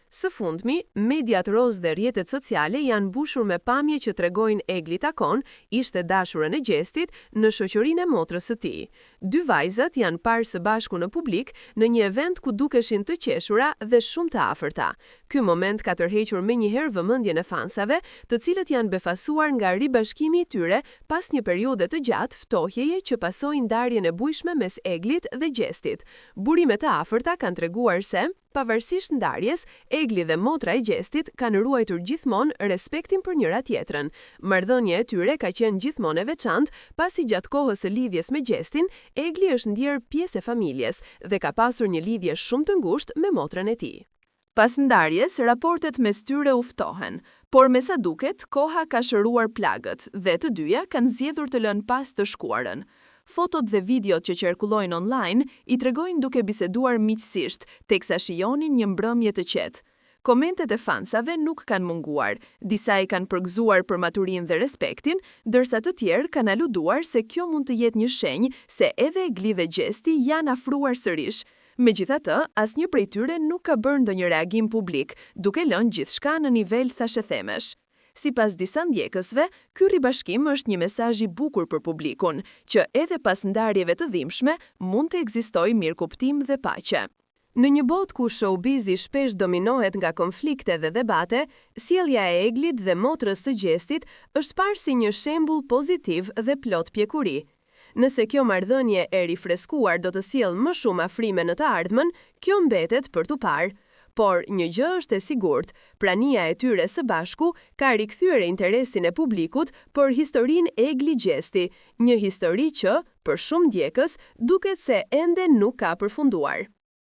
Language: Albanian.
Së fundmi, mediat roz dhe rrjetet sociale janë mbushur me pamje që tregojnë Egli takon, ishte dashurën e Gjestit, në shoqërinë e motrës së tij. Dy vajzat janë parë së bashku në publik në një event ku dukeshin të qeshura dhe shumë të afërta. Ky moment ka tërhequr menjëherë vëmendjen e fansave, të cilët janë befasuar nga ribashkimi i tyre pas një periudhe të gjatë ftohjeje që pasoi ndarjen e bujshme mes Eglit dhe Gjestit. Burimet e afërta kanë treguar se, pavarësisht ndarjes, Egli dhe motra e Gjestit kanë ruajtur gjithmonë respektin për njëra tjetrën. Marrëdhënia e tyre ka qenë gjithmonë e veçantë, pasi gjatë kohës së lidhjes me Gjestin, Egli është ndjer pjesë e familjes dhe ka pasur një lidhje shumë të ngushtë me motrën e tij. Pas ndarjes, raportet mes tyre u ftohen, por me sa duket, koha ka shëruar plagët dhe të dyja kanë zgjedhur të lënë pas të shkuarën. Fotot dhe videot që qarkullojnë online i tregojnë duke biseduar miqësisht, teksa shijonin një mbrëmje të qetë. Komentet e fansave nuk kanë munguar, disa i kanë përgëzuar për maturinë dhe respektin, ndërsa të tjerë kanë aluduar se kjo mund të jetë një shenjë se edhe Egli dhe Gjesti janë afruar sërish. Megjithatë, asnjë prej tyre nuk ka bërë ndonjë reagim publik, duke lënë gjithçka në nivel thashethemesh. Sipas disa ndjekësve, ky ribashkim është një mesazh i bukur për publikun, që edhe pas ndarjeve të dhimbshme mund të ekzistojë mirëkuptim dhe paqe. Në një botë ku showbizi shpesh dominohet nga konflikte dhe debate, sjellja e Eglit dhe motrës së Gjestit është parë si një shembull pozitiv dhe plot pjekuri. Nëse kjo marrëdhënie e rifreskuar do të sjellë më shumë afrime në të ardhmen, kjo mbetet për tu parë. Por një gjë është e sigurt, prania e tyre së bashku ka rikthyer interesin e publikut për historinë Egli Gjesti, një histori që, për shumë ndjekës, duket se ende nuk ka përfunduar.